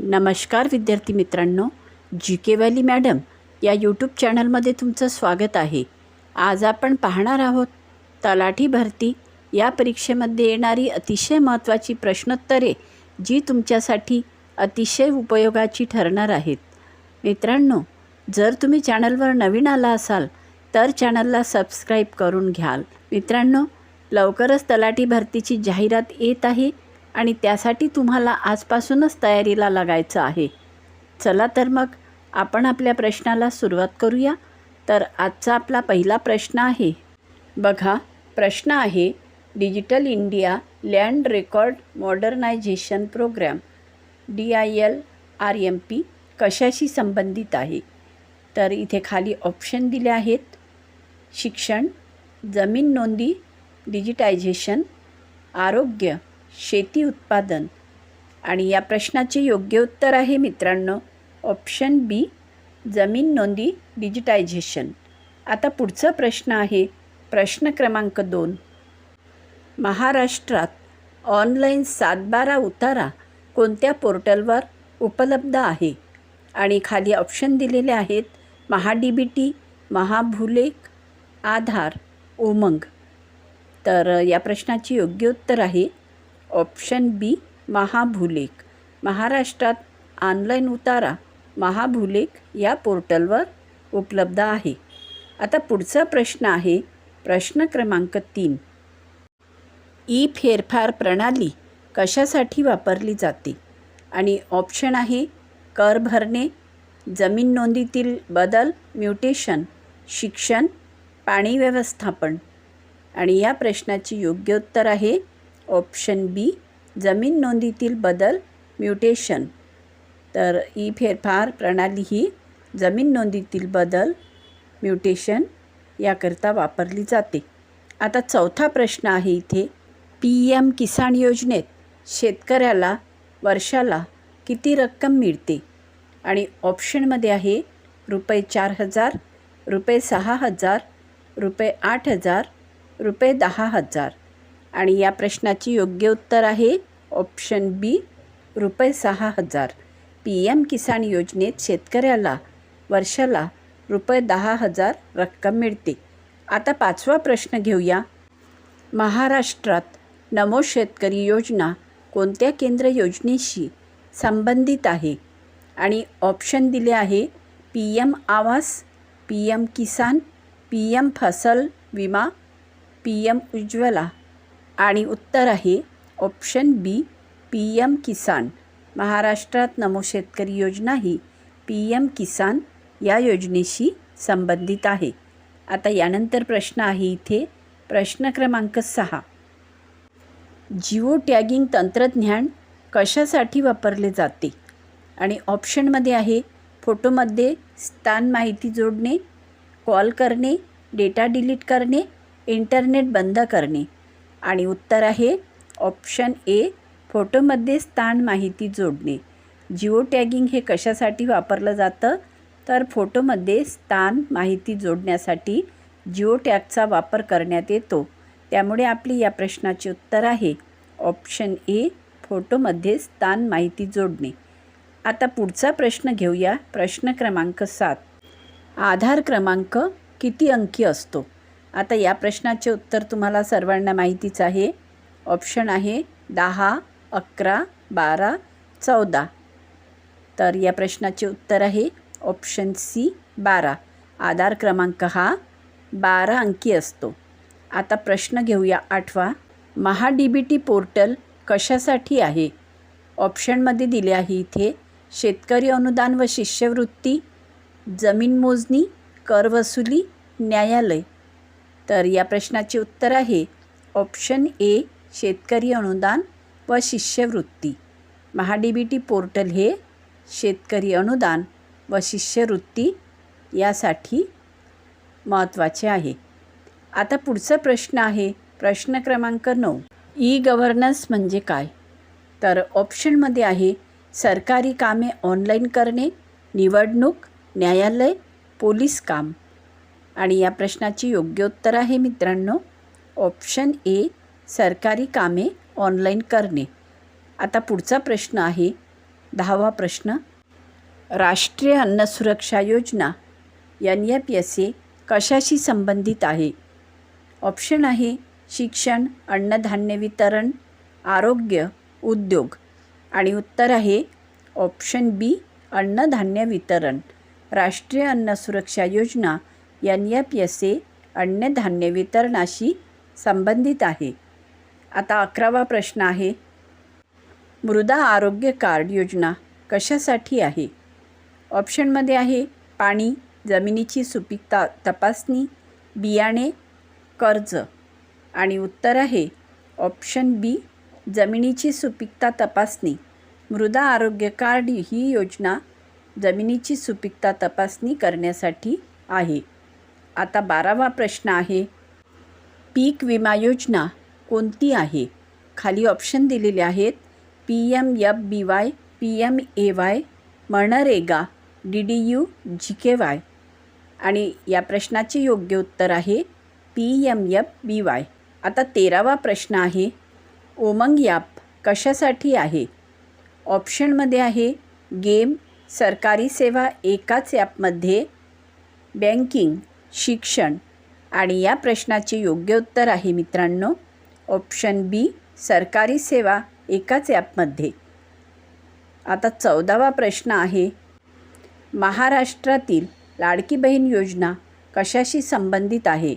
नमस्कार विद्यार्थी मित्रांनो, जी के व्हॅली मॅडम या यूट्यूब चॅनलमध्ये तुमचं स्वागत आहे। आज आपण पाहणार आहोत तलाठी भरती या परीक्षेमध्ये येणारी अतिशय महत्त्वाची प्रश्नोत्तरे, जी तुमच्यासाठी अतिशय उपयोगाची ठरणार आहेत। मित्रांनो, जर तुम्ही चॅनलवर नवीन आला असाल तर चॅनलला सबस्क्राईब करून घ्याल। मित्रांनो, लवकरच तलाठी भरतीची जाहिरात येत आहे आणि त्यासाठी तुम्हाला आजपासूनच तयारीला लागायचं आहे। चला तर मग आपण आपल्या प्रश्नाला सुरुवात करूया। तर आजचा आपला पहिला प्रश्न आहे, बघा प्रश्न आहे, digital India land record modernisation programme DILRMP कशाशी संबंधित आहे? तर इथे खाली ऑप्शन दिले आहेत, शिक्षण, जमीन नोंदी डिजिटायझेशन, आरोग्य, शेती उत्पादन। आणि या प्रश्नाचे योग्य उत्तर आहे मित्रांनो ऑप्शन बी, जमीन नोंदी डिजिटायझेशन। आता पुढचा प्रश्न आहे, प्रश्न क्रमांक 2, महाराष्ट्रात ऑनलाईन 7/12 उतारा कोणत्या पोर्टलवर उपलब्ध आहे? आणि खाली ऑप्शन दिलेले आहेत, महाडीबीटी, महाभूलेख, आधार, उमंग। तर या प्रश्नाचे योग्य उत्तर आहे ऑप्शन बी, महाभूलेख। महाराष्ट्रात ऑनलाईन उतारा महाभूलेख या पोर्टलवर उपलब्ध आहे। आता पुढचा प्रश्न आहे, प्रश्न क्रमांक 3, ई फेरफार प्रणाली कशासाठी वापरली जाते? आणि ऑप्शन आहे, कर भरणे, जमीन नोंदीतील बदल म्युटेशन, शिक्षण, पाणी व्यवस्थापन। आणि या प्रश्नाचे योग्य उत्तर आहे ऑप्शन बी, जमीन नोंदीतील बदल म्युटेशन। तर ई फेरफार प्रणाली ही जमीन नोंदीतील बदल म्युटेशन याकरता वापरली जाते। आता चौथा प्रश्न आहे इथे, PM किसान योजनेत शेतकऱ्याला वर्षाला किती रक्कम मिळते? आणि ऑप्शनमध्ये आहे ₹4,000, ₹6,000, ₹8,000, ₹10,000। आणि या प्रश्नाचे योग्य उत्तर आहे ऑप्शन बी, ₹6,000। PM किसान योजनेत शेतकऱ्याला वर्षाला ₹10,000 रक्कम मिळते। आता पाचवा प्रश्न घेऊया, महाराष्ट्रात नमो शेतकरी योजना कोणत्या केंद्र योजनेशी संबंधित आहे? आणि ऑप्शन दिले आहे, PM आवास, PM किसान, PM फसल विमा, PM उज्ज्वला। आणि उत्तर आहे ऑप्शन बी, PM किसान। महाराष्ट्रात नमो शेतकरी योजना ही PM किसान या योजनेशी संबंधित आहे। आता यानंतर प्रश्न आहे इथे, प्रश्न क्रमांक 6, जिओ टॅगिंग तंत्रज्ञान कशासाठी वापरले जाते? आणि ऑप्शनमध्ये आहे, फोटोमध्ये स्थान माहिती जोडणे, कॉल करणे, डेटा डिलीट करणे, इंटरनेट बंद करणे। आणि उत्तर आहे ऑप्शन ए, फोटोमध्ये स्थान माहिती जोडणे। जिओ टॅगिंग हे कशासाठी वापरलं जातं? तर फोटोमध्ये स्थान माहिती जोडण्यासाठी जिओ टॅगचा वापर करण्यात येतो। त्यामुळे आपले या प्रश्नाचे उत्तर आहे ऑप्शन ए, फोटोमध्ये स्थान माहिती जोडणे। आता पुढचा प्रश्न घेऊया, प्रश्न क्रमांक 7, आधार क्रमांक किती अंकी असतो? आता या प्रश्नाचे उत्तर तुम्हाला सर्वांना माहितीच आहे। ऑप्शन आहे 10, 11, 12, 14। तर या प्रश्नाचे उत्तर आहे ऑप्शन सी, 12। आधार क्रमांक हा 12 अंकी असतो। आता प्रश्न घेऊया 8वा, महाडीबीटी पोर्टल कशासाठी आहे? ऑप्शनमध्ये दिले आहे इथे, शेतकरी अनुदान व शिष्यवृत्ती, जमीन मोजणी, कर वसुली, न्यायालय। तर या प्रश्नाचे उत्तर आहे ऑप्शन ए, शेतकरी अनुदान व शिष्यवृत्ती। महाडीबीटी पोर्टल हे शेतकरी अनुदान व शिष्यवृत्ती यासाठी महत्त्वाचे आहे। आता पुढचा प्रश्न आहे, प्रश्न क्रमांक 9, ई गव्हर्नन्स म्हणजे काय? तर ऑप्शनमध्ये आहे, सरकारी कामे ऑनलाईन करणे, निवडणूक, न्यायालय, पोलीस काम। आणि या प्रश्नाचे योग्य उत्तर आहे मित्रांनो ऑप्शन ए, सरकारी कामे ऑनलाईन करणे। आता पुढचा प्रश्न आहे, 10वा प्रश्न, राष्ट्रीय अन्न सुरक्षा योजना NFSA कशाशी संबंधित आहे? ऑप्शन आहे शिक्षण, अन्नधान्य वितरण, आरोग्य, उद्योग. आणि उत्तर आहे ऑप्शन बी अन्नधान्य वितरण. राष्ट्रीय अन्न सुरक्षा योजना NFSA अन्नधान्य वितरणाशी संबंधित आहे. आता 11वा प्रश्न आहे, मृदा आरोग्य कार्ड योजना कशासाठी आहे? ऑप्शनमध्ये आहे पाणी, जमिनीची सुपीकता तपासणी, बियाणे, कर्ज. आणि उत्तर आहे ऑप्शन बी जमिनीची सुपीकता तपासणी. मृदा आरोग्य कार्ड ही योजना जमिनीची सुपीकता तपासणी करण्यासाठी आहे. आता 12वा प्रश्न आहे, पीक विमा योजना कोणती आहे? खाली ऑप्शन दिलेले आहेत PMFBY, PMAY, MNREGA, DDU, GKY. आणि या प्रश्नाचे योग्य उत्तर आहे PMFBY. आता 13वा प्रश्न आहे, उमंग ॲप कशासाठी आहे? ऑप्शनमध्ये आहे गेम, सरकारी सेवा एकाच ॲपमध्ये, बँकिंग, शिक्षण. आणि या प्रश्नाचे योग्य उत्तर आहे मित्रांनो ऑप्शन बी सरकारी सेवा एकाच ॲपमध्ये. आता 14वा प्रश्न आहे, महाराष्ट्रातील लाडकी बहीण योजना कशाशी संबंधित आहे?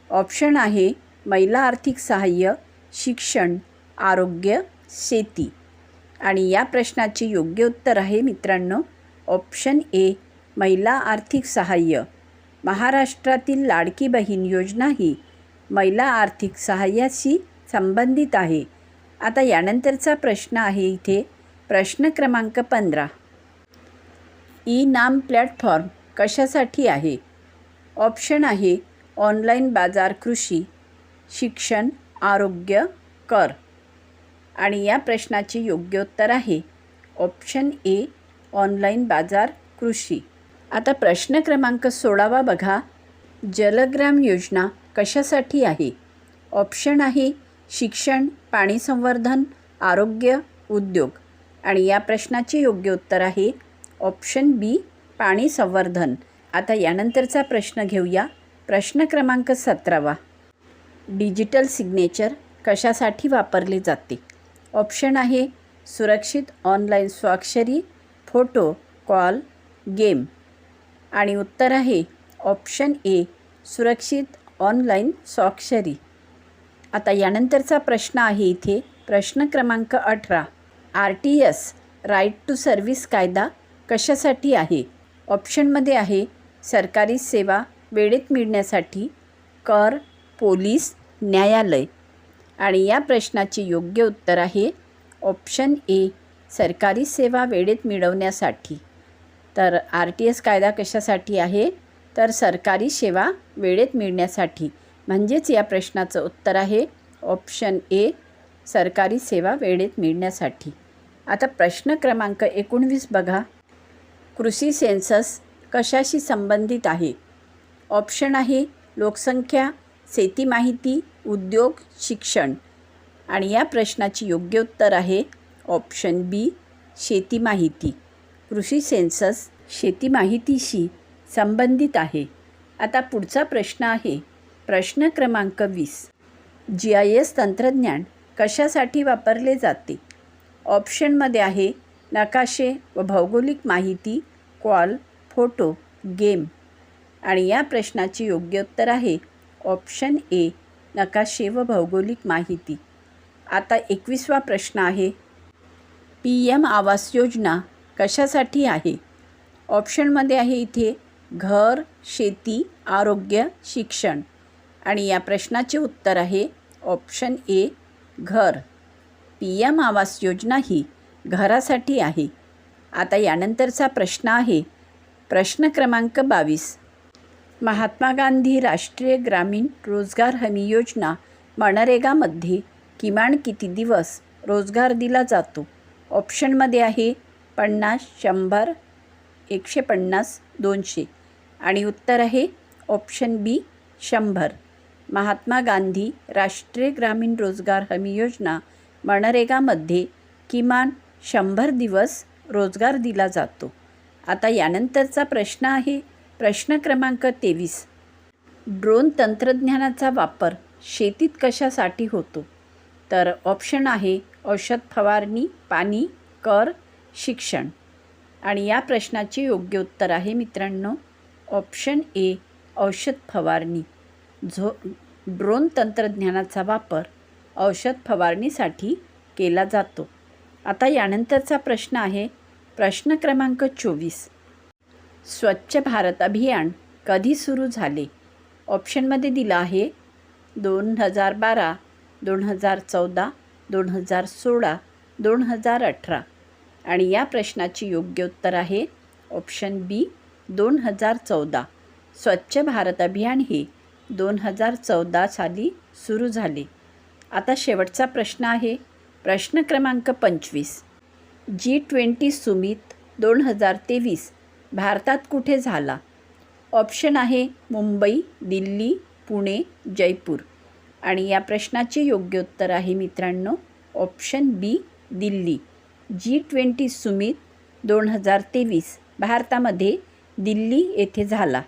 ऑप्शन आहे महिला आर्थिक सहाय्य, शिक्षण, आरोग्य, शेती. आणि या प्रश्नाचे योग्य उत्तर आहे मित्रांनो ऑप्शन ए महिला आर्थिक सहाय्य. महाराष्ट्रातील लाडकी बहीण योजना ही महिला आर्थिक सहाय्याशी संबंधित आहे. आता यानंतरचा प्रश्न आहे इथे प्रश्न क्रमांक 15, ई-नाम प्लॅटफॉर्म कशासाठी आहे? ऑप्शन आहे ऑनलाईन बाजार, कृषी, शिक्षण, आरोग्य, कर. आणि या प्रश्नाचे योग्य उत्तर आहे ऑप्शन ए ऑनलाईन बाजार, कृषी. आता प्रश्न क्रमांक 16वा बघा, जलग्राम योजना कशासाठी आहे? ऑप्शन आहे शिक्षण, पाणी संवर्धन, आरोग्य, उद्योग. आणि या प्रश्नाचे योग्य उत्तर आहे ऑप्शन बी पाणी संवर्धन. आता यानंतरचा प्रश्न घेऊया. प्रश्न क्रमांक 17वा, डिजिटल सिग्नेचर कशासाठी वापरले जाते? ऑप्शन आहे सुरक्षित ऑनलाईन स्वाक्षरी, फोटो, कॉल, गेम. आणि उत्तर आहे ऑप्शन ए सुरक्षित ऑनलाईन स्वाक्षरी. आता यानंतरचा प्रश्न आहे इथे प्रश्न क्रमांक 18, RTS राईट टू सर्व्हिस कायदा कशासाठी आहे? ऑप्शनमध्ये आहे सरकारी सेवा वेळेत मिळण्यासाठी, कर, पोलीस, न्यायालय. आणि या प्रश्नाचे योग्य उत्तर आहे ऑप्शन ए सरकारी सेवा वेळेत मिळवण्यासाठी. तर RTS कायदा कशासाठी आहे? तर सरकारी सेवा वेळेत मिळण्यासाठी. म्हणजेच या प्रश्नाचं उत्तर आहे ऑप्शन ए सरकारी सेवा वेळेत मिळण्यासाठी. आता प्रश्न क्रमांक 19 बघा, कृषी सेन्सस कशाशी संबंधित आहे? ऑप्शन आहे लोकसंख्या, शेती माहिती, उद्योग, शिक्षण. आणि या प्रश्नाची योग्य उत्तर आहे ऑप्शन बी शेती माहिती. कृषी सेन्सस शेती माहितीशी संबंधित आहे. आता पुढचा प्रश्न आहे प्रश्न क्रमांक 20, GIS तंत्रज्ञान कशासाठी वापरले जाते? ऑप्शनमध्ये आहे नकाशे व भौगोलिक माहिती, कॉल, फोटो, गेम. आणि या प्रश्नाचे योग्य उत्तर आहे ऑप्शन ए नकाशे व भौगोलिक माहिती. आता 21वा प्रश्न आहे, PM आवास योजना कशासाठी आहे? ऑप्शनमध्ये आहे इथे घर, शेती, आरोग्य, शिक्षण. आणि या प्रश्नाचे उत्तर आहे ऑप्शन ए घर. PM आवास योजना ही घरासाठी आहे. आता यानंतरचा प्रश्न आहे प्रश्न क्रमांक 22, महात्मा गांधी राष्ट्रीय ग्रामीण रोजगार हमी योजना मनरेगामध्ये किमान किती दिवस रोजगार दिला जातो? ऑप्शनमध्ये आहे 50, 100, 150, 200. आणि उत्तर आहे ऑप्शन बी 100. महात्मा गांधी राष्ट्रीय ग्रामीण रोजगार हमी योजना मनरेगामध्ये किमान 100 दिवस रोजगार दिला जातो. आता यानंतरचा प्रश्न आहे प्रश्न क्रमांक 23. ड्रोन तंत्रज्ञानाचा वापर शेतीत कशासाठी होतो? तर ऑप्शन आहे औषध फवारणी, पाणी, कर, शिक्षण. आणि या प्रश्नाचे योग्य उत्तर आहे मित्रांनो ऑप्शन ए औषध फवारणी. ड्रोन तंत्रज्ञानाचा वापर औषध फवारणीसाठी केला जातो. आता यानंतरचा प्रश्न आहे प्रश्न क्रमांक 24. स्वच्छ भारत अभियान कधी सुरू झाले? ऑप्शनमध्ये दिलं आहे 2012, 2014, 2016, 2018. आणि या प्रश्नाचे योग्य उत्तर आहे ऑप्शन बी 2014. स्वच्छ भारत अभियान हे 2014 साली सुरू झाले. आता शेवटचा प्रश्न आहे प्रश्न क्रमांक 25. G20 सुमित 2023 भारतात कुठे झाला? ऑप्शन आहे मुंबई, दिल्ली, पुणे, जयपूर. आणि या प्रश्नाचे योग्य उत्तर आहे मित्रांनो ऑप्शन बी दिल्ली. G20 सुमित 2023 भारतामध्ये दिल्ली येथे झाला.